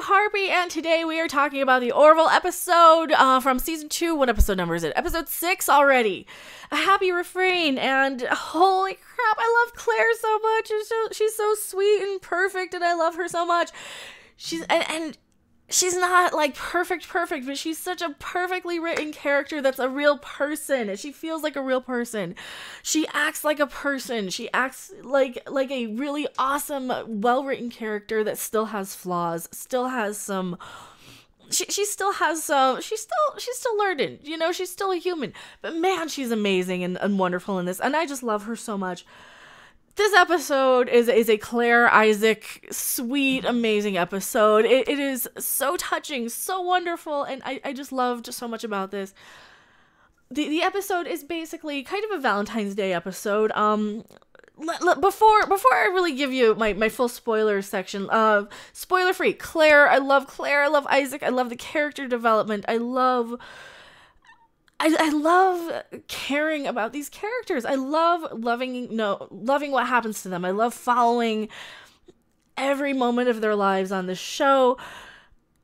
Harpy, and today we are talking about the Orville episode from season 2. What episode number is it? Episode 6 already. A Happy Refrain, and holy crap, I love Claire so much. She's so sweet and perfect, and I love her so much. She's not like perfect, but she's such a perfectly written character that's a real person, and she feels like a real person. She acts like a person. She acts like a really awesome, well-written character that still has flaws, still has some... She still has some... She's still learning, you know? She's still a human. But man, she's amazing and wonderful in this, and I just love her so much. This episode is a Claire Isaac sweet, amazing episode. It is so touching, so wonderful, and I just loved so much about this. The episode is basically kind of a Valentine's Day episode. Before I really give you my full spoiler section, spoiler free. Claire, I love Isaac, I love the character development, I love caring about these characters. I love loving what happens to them. I love following every moment of their lives on this show.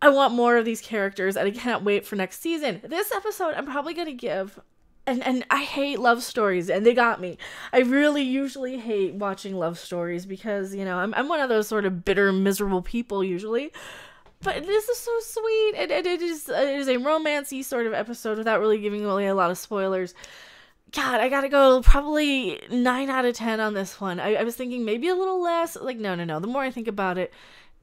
I want more of these characters, and I can't wait for next season. This episode, I'm probably going to give... And I hate love stories, and they got me. I really usually hate watching love stories because, you know, I'm one of those sort of bitter, miserable people usually. But this is so sweet, and it is a romancy sort of episode without really giving away a lot of spoilers. God, I gotta go probably 9 out of 10 on this one. I was thinking maybe a little less. Like, no. The more I think about it,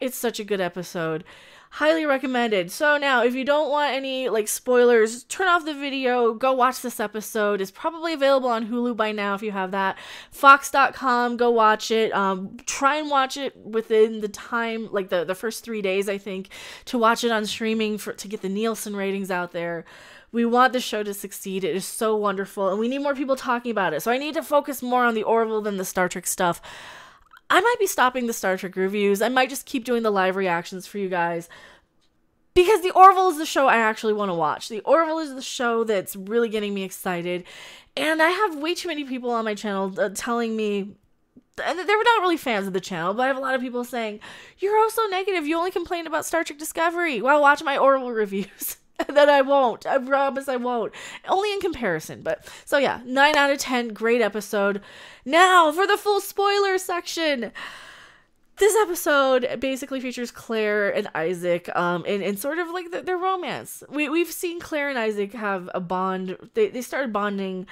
it's such a good episode. Highly recommended. So now, if you don't want any, like, spoilers, turn off the video, go watch this episode. It's probably available on Hulu by now if you have that. Fox.com, go watch it. Try and watch it within the time, like, the first 3 days, I think, to watch it on streaming to get the Nielsen ratings out there. We want the show to succeed. It is so wonderful, and we need more people talking about it. So I need to focus more on the Orville than the Star Trek stuff. I might be stopping the Star Trek reviews. I might just keep doing the live reactions for you guys. Because the Orville is the show I actually want to watch. The Orville is the show that's really getting me excited. And I have way too many people on my channel telling me... And they're not really fans of the channel, but I have a lot of people saying, "You're oh so negative. You only complain about Star Trek Discovery." Well, watch my Orville reviews. That I won't. I promise I won't. Only in comparison. But so yeah, 9 out of 10. Great episode. Now for the full spoiler section. This episode basically features Claire and Isaac in sort of like their romance. We've seen Claire and Isaac have a bond. They started bonding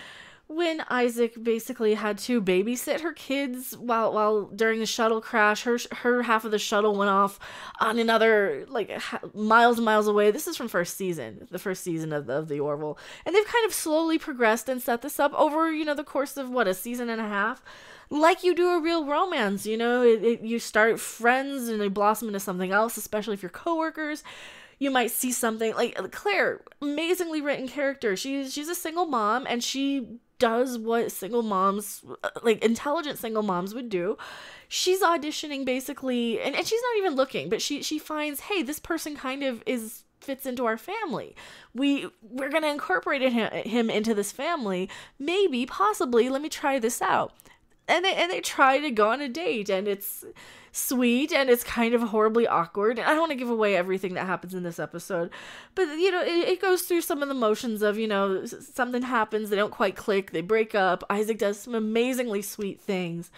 when Isaac basically had to babysit her kids while during the shuttle crash. Her half of the shuttle went off on another, like, miles and miles away. This is from the first season of the Orville, and they've kind of slowly progressed and set this up over, you know, the course of a season and a half, like you do a real romance. You know, you start friends and they blossom into something else, especially if you're coworkers. You might see something like Claire, amazingly written character. She's a single mom, and she does what single moms, like intelligent single moms, would do. She's auditioning basically, and she's not even looking, but she finds, hey, this person kind of fits into our family. We're gonna incorporate him into this family. Maybe, possibly, let me try this out. And they try to go on a date, and it's sweet, and it's kind of horribly awkward. And I don't want to give away everything that happens in this episode, but, you know, it goes through some of the motions of, you know, something happens, they don't quite click, they break up. Isaac does some amazingly sweet things.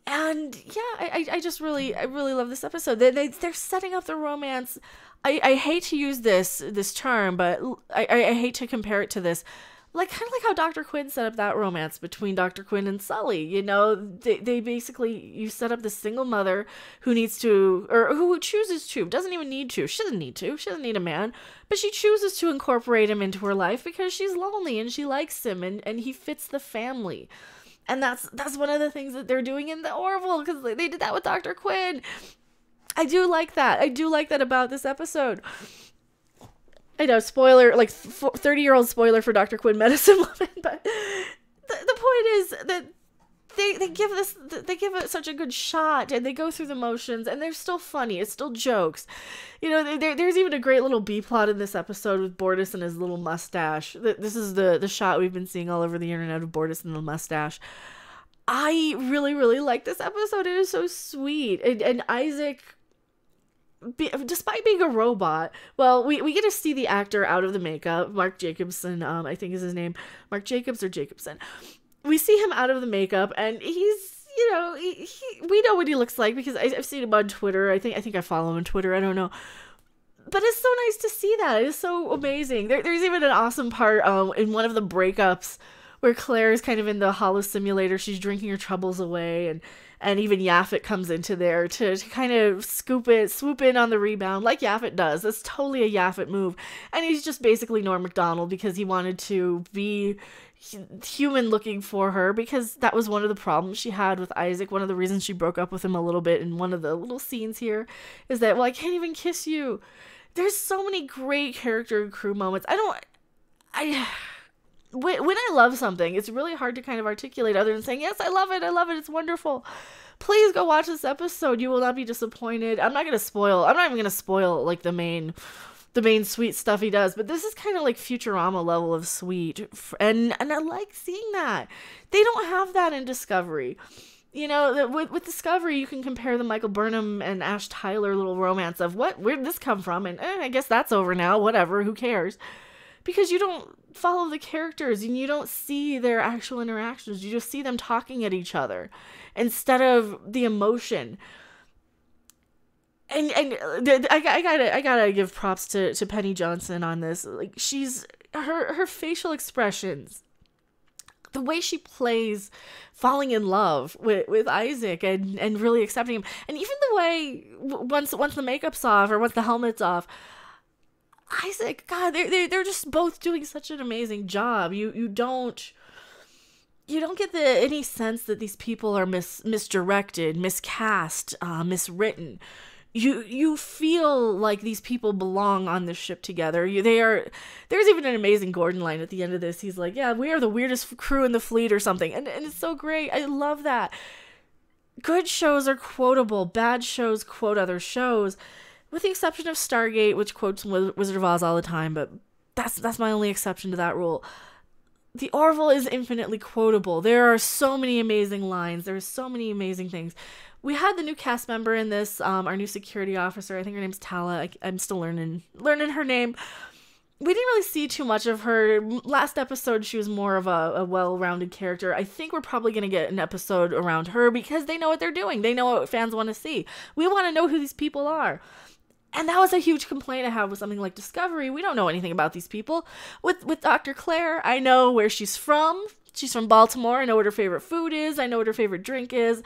And yeah, I really love this episode. They're setting up the romance. I hate to use this term, but I hate to compare it to this. Like, kind of like how Dr. Quinn set up that romance between Dr. Quinn and Sully. You know, they basically, you set up this single mother who needs to, or who chooses to, doesn't even need to. She doesn't need a man, but she chooses to incorporate him into her life because she's lonely and she likes him, and he fits the family. And that's one of the things that they're doing in the Orville, because they did that with Dr. Quinn. I do like that. I do like that about this episode. I know, spoiler, like 30-year-old spoiler for Dr. Quinn Medicine Woman, but the point is that they give it such a good shot, and they go through the motions, and they're still funny. It's still jokes. You know, there's even a great little B-plot in this episode with Bortus and his little mustache. This is the shot we've been seeing all over the internet of Bortus and the mustache. I really like this episode. It is so sweet, and Isaac despite being a robot, well, we get to see the actor out of the makeup. Mark Jacobson, I think is his name. Mark Jacobs or Jacobson. We see him out of the makeup, and he's, you know, we know what he looks like because I've seen him on Twitter. I think I follow him on Twitter. I don't know. But it's so nice to see that. It's so amazing. There's even an awesome part in one of the breakups where Claire is kind of in the hollow simulator. She's drinking her troubles away, and even Yaphet comes into there to kind of swoop in on the rebound like Yaphet does. That's totally a Yaphet move. And he's just basically Norm Macdonald because he wanted to be human looking for her, because that was one of the problems she had with Isaac. One of the reasons she broke up with him a little bit in one of the little scenes here is that, well, I can't even kiss you. There's so many great character and crew moments. When I love something, it's really hard to kind of articulate other than saying, yes, I love it, it's wonderful. Please go watch this episode. You will not be disappointed. I'm not even going to spoil like the main sweet stuff he does, but this is kind of like Futurama level of sweet, and I like seeing that. They don't have that in Discovery. You know, with Discovery, you can compare the Michael Burnham and Ash Tyler little romance of where'd this come from? And I guess that's over now, whatever, who cares? Because you don't follow the characters and you don't see their actual interactions. You just see them talking at each other instead of the emotion. And I gotta give props to Penny Johnson on this. Like, she's her facial expressions, the way she plays falling in love with Isaac and really accepting him, and even the way once the makeup's off or once the helmet's off, Isaac, God, they're just both doing such an amazing job. You don't get any sense that these people are misdirected, miscast, miswritten. You feel like these people belong on this ship together. There's even an amazing Gordon line at the end of this. He's like, yeah, we are the weirdest crew in the fleet or something. And it's so great. I love that. Good shows are quotable. Bad shows quote other shows, with the exception of Stargate, which quotes Wizard of Oz all the time, but that's my only exception to that rule. The Orville is infinitely quotable. There are so many amazing lines. There are so many amazing things. We had the new cast member in this, our new security officer. I think her name's Tala. I'm still learning her name. We didn't really see too much of her. Last episode, she was more of a well-rounded character. I think we're probably going to get an episode around her because they know what they're doing. They know what fans want to see. We want to know who these people are. And that was a huge complaint I have with something like Discovery. We don't know anything about these people. With Dr. Claire, I know where she's from. She's from Baltimore. I know what her favorite food is. I know what her favorite drink is.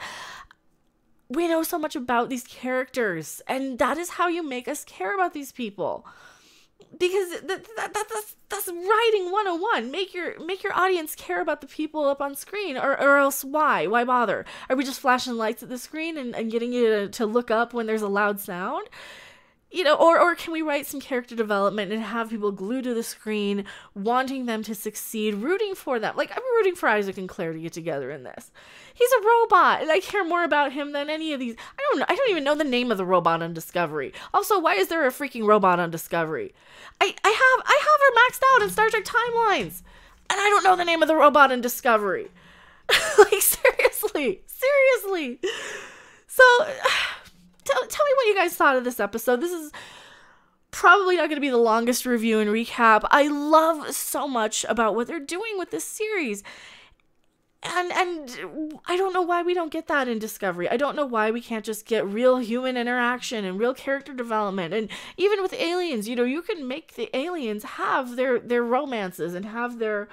We know so much about these characters, and that is how you make us care about these people. Because that's writing 101. Make your audience care about the people up on screen, or else why? Why bother? Are we just flashing lights at the screen and getting you to look up when there's a loud sound? You know, or can we write some character development and have people glued to the screen, wanting them to succeed, rooting for them? Like, I'm rooting for Isaac and Claire to get together in this. He's a robot, and I care more about him than any of these. I don't even know the name of the robot on Discovery. Also, why is there a freaking robot on Discovery? I have her maxed out in Star Trek Timelines, and I don't know the name of the robot in Discovery. Like, seriously. So, tell me what you guys thought of this episode. This is probably not going to be the longest review and recap. I love so much about what they're doing with this series. And I don't know why we don't get that in Discovery. I don't know why we can't just get real human interaction and real character development. And even with aliens, you know, you can make the aliens have their romances and have their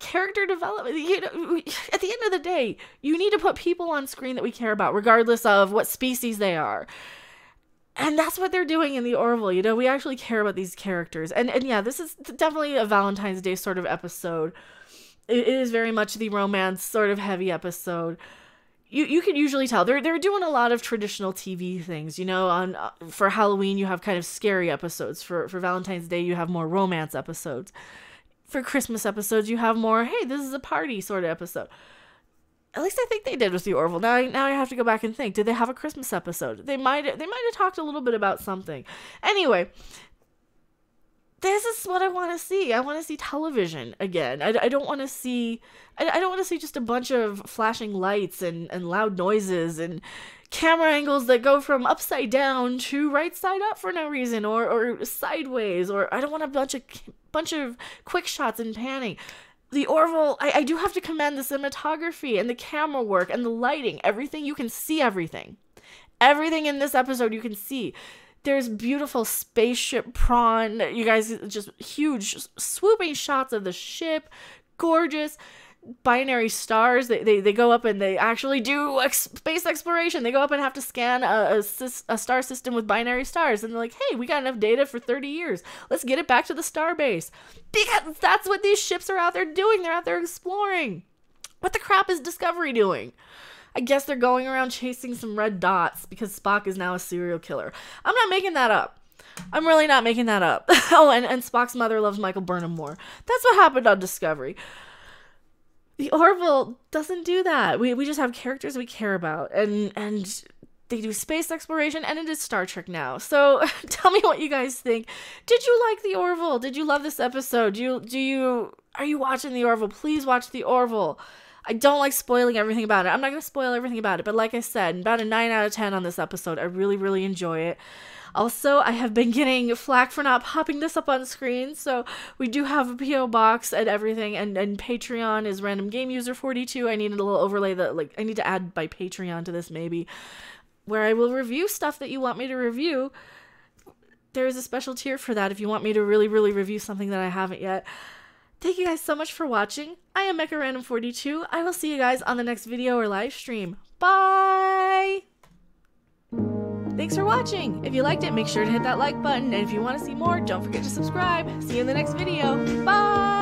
character development. You know, at the end of the day, you need to put people on screen that we care about, regardless of what species they are. And that's what they're doing in the Orville. You know, we actually care about these characters. And yeah, this is definitely a Valentine's Day sort of episode. It is very much the romance sort of heavy episode. You can usually tell they're doing a lot of traditional TV things. You know, for Halloween you have kind of scary episodes. For Valentine's Day you have more romance episodes. For Christmas episodes you have more, hey, this is a party sort of episode. At least I think they did with the Orville. Now I have to go back and think. Did they have a Christmas episode? They might have talked a little bit about something. Anyway, this is what I want to see. I want to see television again. I don't want to see, I don't want to see just a bunch of flashing lights and loud noises and camera angles that go from upside down to right side up for no reason, or sideways, or I don't want a bunch of quick shots and panning. The Orville, I do have to commend the cinematography and the camera work and the lighting. Everything, you can see everything. Everything in this episode you can see. There's beautiful spaceship prawn. You guys, just huge swooping shots of the ship. Gorgeous. Binary stars. They go up and they actually do space exploration. They go up and have to scan a star system with binary stars. And they're like, hey, we got enough data for 30 years. Let's get it back to the star base. Because that's what these ships are out there doing. They're out there exploring. What the crap is Discovery doing? I guess they're going around chasing some red dots because Spock is now a serial killer. I'm not making that up. I'm really not making that up. Oh, and Spock's mother loves Michael Burnham more. That's what happened on Discovery. The Orville doesn't do that. We just have characters we care about, and they do space exploration, and it is Star Trek now. So tell me what you guys think. Did you like the Orville? Did you love this episode? Are you watching the Orville? Please watch the Orville. I don't like spoiling everything about it. I'm not going to spoil everything about it, but like I said, about a 9 out of 10 on this episode. I really, really enjoy it. Also, I have been getting flack for not popping this up on screen, so we do have a P.O. box and everything, and Patreon is Random Game User 42. I need a little overlay that, like, I need to add by Patreon to this maybe, where I will review stuff that you want me to review. There is a special tier for that if you want me to really, really review something that I haven't yet. Thank you guys so much for watching. I am Mecha Random 42. I will see you guys on the next video or live stream. Bye! Thanks for watching. If you liked it, make sure to hit that like button. And if you want to see more, don't forget to subscribe. See you in the next video. Bye!